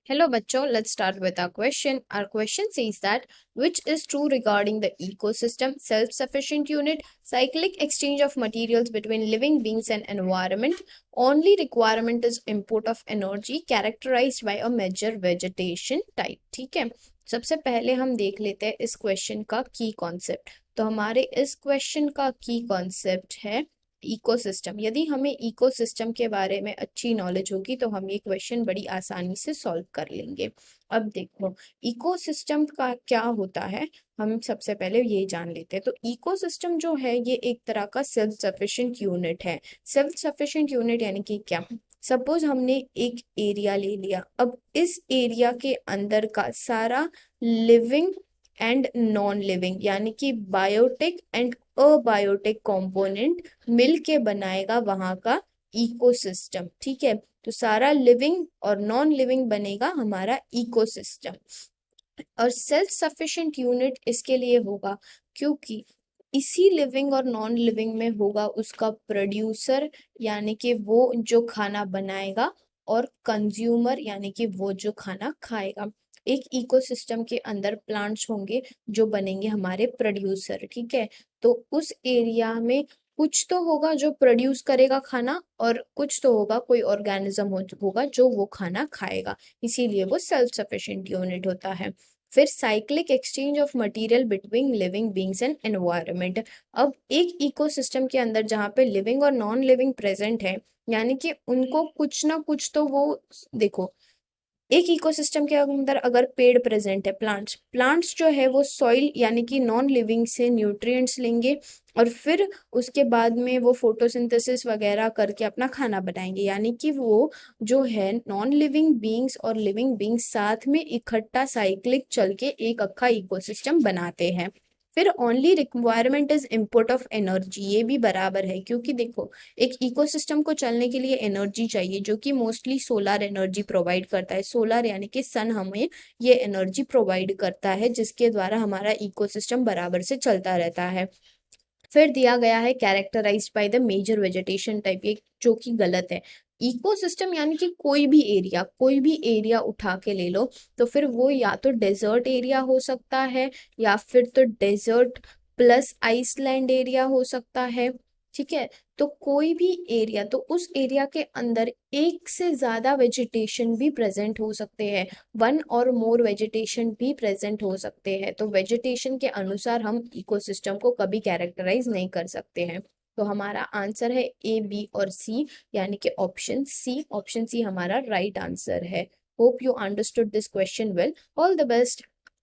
Hello bachcho, let's start with our question. Our question says that which is true regarding the ecosystem, self-sufficient unit, cyclic exchange of materials between living beings and environment, only requirement is input of energy characterized by a major vegetation type. ठीक है, सबसे पहले हम देख लेते हैं इस question का की कॉन्सेप्ट। तो हमारे इस क्वेश्चन का की कॉन्सेप्ट है इकोसिस्टम। यदि हमें इकोसिस्टम के बारे में अच्छी नॉलेज होगी तो हम ये क्वेश्चन बड़ी आसानी से सॉल्व कर लेंगे। अब देखो इकोसिस्टम का क्या होता है, हम सबसे पहले ये जान लेते हैं। तो इकोसिस्टम जो है ये एक तरह का सेल्फ सफिशिएंट यूनिट है। सेल्फ सफिशिएंट यूनिट यानी कि क्या, सपोज हमने एक एरिया ले लिया। अब इस एरिया के अंदर का सारा लिविंग एंड नॉन लिविंग यानी कि बायोटिक एंड अबायोटिक कंपोनेंट मिल के बनाएगा वहां का इकोसिस्टम। ठीक है, तो सारा लिविंग और नॉन लिविंग बनेगा हमारा इकोसिस्टम। और सेल्फ सफिशिएंट यूनिट इसके लिए होगा क्योंकि इसी लिविंग और नॉन लिविंग में होगा उसका प्रोड्यूसर यानी कि वो जो खाना बनाएगा, और कंज्यूमर यानी कि वो जो खाना खाएगा। एक इकोसिस्टम के अंदर प्लांट्स होंगे जो बनेंगे हमारे प्रोड्यूसर। ठीक है, तो उस एरिया में कुछ तो होगा जो प्रोड्यूस करेगा खाना, और कुछ तो होगा कोई ऑर्गेनिज्म होगा जो वो खाना खाएगा, इसीलिए वो सेल्फ सफिशिएंट यूनिट होता है। फिर cyclic exchange of material between living beings and environment. अब एक इकोसिस्टम के अंदर जहाँ पे लिविंग और नॉन लिविंग प्रेजेंट है, यानी कि उनको कुछ ना कुछ तो वो, देखो एक इकोसिस्टम के अंदर अगर पेड़ प्रेजेंट है, प्लांट्स प्लांट्स जो है वो सॉइल यानी कि नॉन लिविंग से न्यूट्रिएंट्स लेंगे, और फिर उसके बाद में वो फोटोसिंथेसिस वगैरह करके अपना खाना बनाएंगे। यानी कि वो जो है नॉन लिविंग बींग्स और लिविंग बींग्स साथ में इकट्ठा साइक्लिक चल के एक अक्खा इकोसिस्टम बनाते हैं। फिर only requirement is input of energy, ये भी बराबर है क्योंकि देखो एक इकोसिस्टम को चलने के लिए एनर्जी चाहिए जो कि मोस्टली सोलर एनर्जी प्रोवाइड करता है। सोलर यानी कि सन हमें ये एनर्जी प्रोवाइड करता है जिसके द्वारा हमारा इकोसिस्टम बराबर से चलता रहता है। फिर दिया गया है characterised by the major vegetation type, ये जो कि गलत है। इकोसिस्टम यानी कि कोई भी एरिया उठा के ले लो, तो फिर वो या तो डेजर्ट एरिया हो सकता है, या फिर तो डेजर्ट प्लस आइसलैंड एरिया हो सकता है। ठीक है, तो कोई भी एरिया, तो उस एरिया के अंदर एक से ज्यादा वेजिटेशन भी प्रेजेंट हो सकते हैं, वन और मोर वेजिटेशन भी प्रेजेंट हो सकते हैं। तो वेजिटेशन के अनुसार हम इकोसिस्टम को कभी कैरेक्टराइज नहीं कर सकते हैं। तो हमारा आंसर है ए, बी और सी, यानी कि ऑप्शन सी हमारा राइट आंसर है। Hope you understood this question well. All the best.